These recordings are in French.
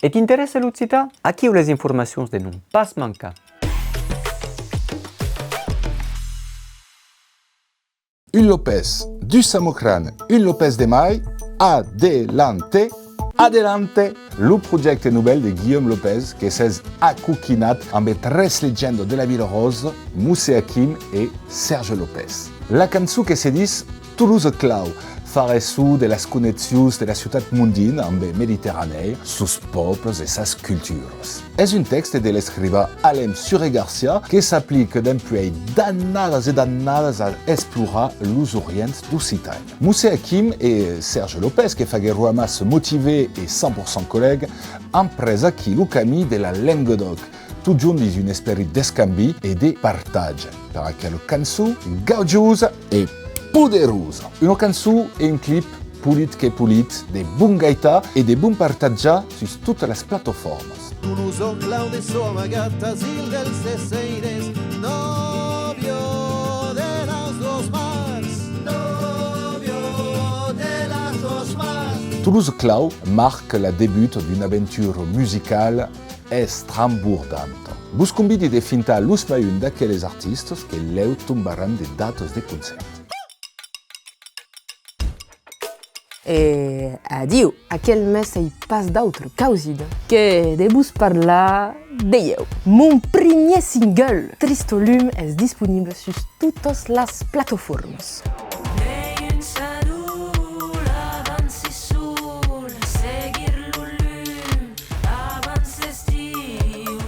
Et t'intéresse l'occità? Aquí les informacions de non pas mancar. Un López du Samocran, un López de Mai, adelante, adelante! Le progetto nouvel de Guillaume López che s'è accuchinat amb tres legendes de la Ville Rose, Moussé Hakim e Serge López. La cançó que se dis Toulouse Clau, fare su de las connexions de la ciutat mundina amb Mediterranée, sus pobles e sas cultures. És un texte de l'escrivain Alem Suré Garcia que s'applique d'empuei dannades e dannades a explorar los orients d'Occitània. Moussé Hakim e Serge López, que faguero amas motivé e 100% collègue, han pres aquí lo camí de la Languedoc, tot junt dins un esperit d'escanvi e de partatge, per aquella cançó gaudiosa e poderosa. Una cançó e un clip pulit que pulit, de bon gaità e de bon partatge sus totes les plataformes. Toulouse Clau de so amagat asil dels Eceires, novio de las dos mars, novio de las dos mars. Toulouse Clau marque la début d'une aventure musicale estrambordante. Vos convidi de fintar los maiun d'aquelles artistes que leu tombaran de dates de concert. E adiu, aquel mes ei pas d'autre causida que de vos parlar de eu. Mon premier single, Tristolume, és disponible sur totes les plataformes.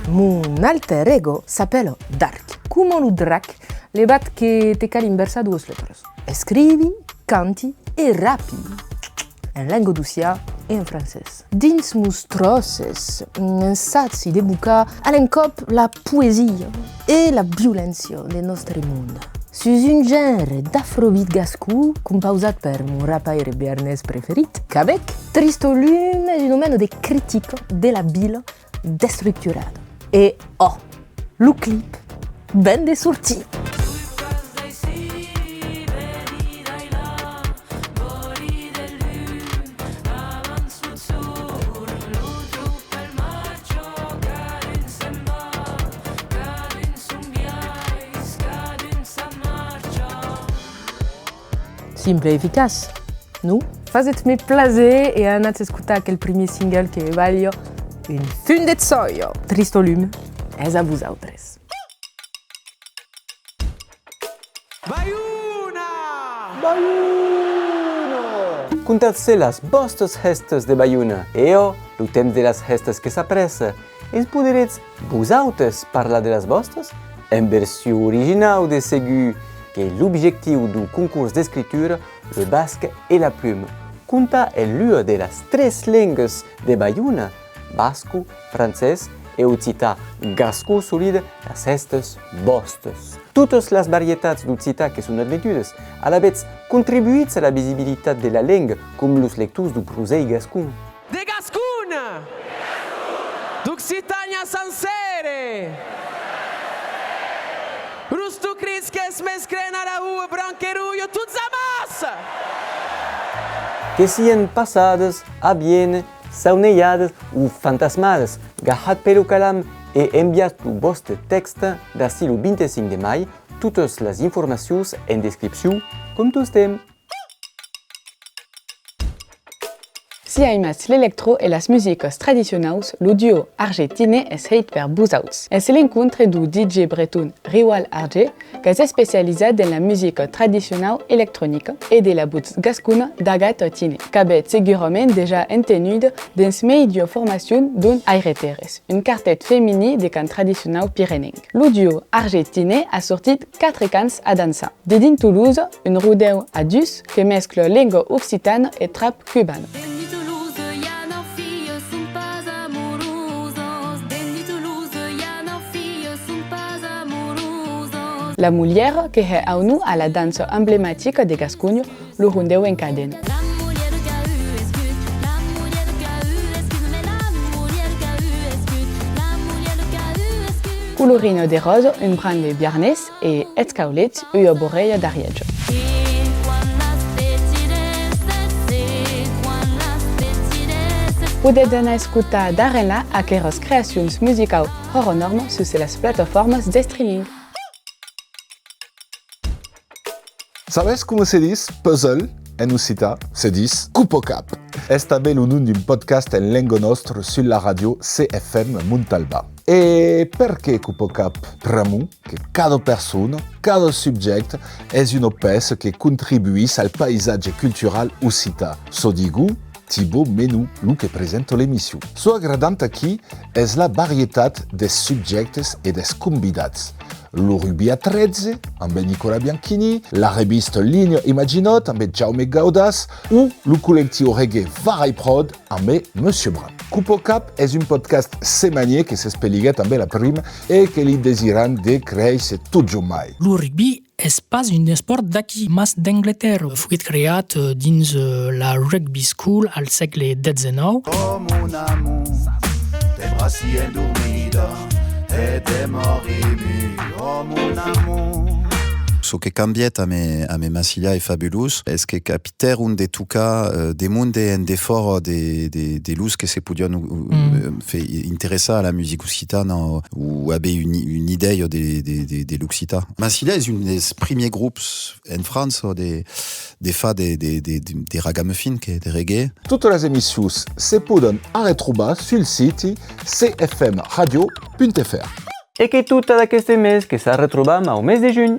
Mon alter ego s'appelle Dark. Come un drac, levat che te cal inversa dues letras. Escrivi, canti e rapi. En langue d'Ocia e en francès. Dins mostroses, ensatzi de bucar a l'encop la poesia e la violència del nostre món. Sus un genre d'afrobeat gascú composat per mon rapaire béarnès preferit, Quebec, Tristolume és un omeno de critica de la ville destructurada. E lo clip ben de sortir. Simple e eficaç, nu? Fazet-me plaser e anat escutar aquel primer single que valio un fund de soio. Tristolume és a vosaltres. Baiuna! Baiuna! Contatse las vostres gestes de Baiuna. Eo, lo temps de las gestes que s'apressa. Es poderetz vosaltres parlar de las vostres? En versió original de segur que l'objectiu du concurs d'escriptura, le basque et la plume. Conta en lieu de las tres lengues de Baiuna, basco, francès e occità gasco solide, las gestes vostres. Totes les varietats d'occità que són admetudes, alavetz contribuïts a la visibilitat de la lenga com los lectors du prosei gascun. De Gascun! D'Occitània sencere! Rustu crits que es més cren a la rua, branquerullo, tots a massa! Que sien passades, aviene, sauneiades ou fantasmades, gahat pelo calam e enviat lo vostre texte d'ací lo 25 de mai, totes les informacions en descripció, com tostem. Si aimas l'electro e las musiques tradicionals, lo duo argentine és heit per busauts. És l'encontre du DJ breton Riwal Arge, que és especialitzat en la música tradicional electrònica e de la voz gascuna d'Agathe Tine, que avait segurament déjà entenut dins medio formación d'un Aireteres, un quartet femení de cant tradicional pirenenc. Lo duo argentine ha sortit 4 cants a dansar. De dins Toulouse, un rodeu a dus que mescla lengua occitana e trap cubana. La muller que è a nu a la dansa emblemàtica de Gascunyo, lo rondeu en cadena. Colorino de rosa, un bran de biarnès e escaulet ua borella d'arietge. Podete anar a escuchar d'Arela aqueras creacions musicals hors norma sus las plataformas de streaming. ¿Sabes cómo se dice puzzle en occità? Se dice Cupocap. És també el nom d'un podcast en lengua nostra sur la radio CFM Montalba. E perché Cupocap? Primo, che cada persona, cada subject és una peça que contribuís al paisatge cultural occità. So digo, Thibaut Menou, lo que presenta l'émission. So agradant aquí és la varietat des subjectes e des convidats. Lo Rubia 13, amb Nicola Bianchini, la revista Linea Imaginot, amb Jaume Gaudas, ou lo col·lectiu reggae Varai Prod, amb Monsieur Brun. Cupocap és un podcast semanier que s'espeliguet amb la prima e que li desiran de créixer tot jo mai. Lo rugby és pas un esport d'aquí, mas d'Angleterra. Fuit creat dins la rugby school al segle XIX. Oh mon amour, tes bras si endormida et tes morts émus. Oh mon amour. So que cambiet a me Massilia e Fabulous, es que capiter un de tuca de munde en de fort de luz que se podion fait interesar a la musique occitane ou abe une idée de l'Occità. Massilia est un des premiers groupes en France des fa de ragamuffin, de reggae. Toutes les émissions se poden retrobar sur le site cfmradio.fr. E que tota d'aqueste mes que s'ha retrobat au mes de juny.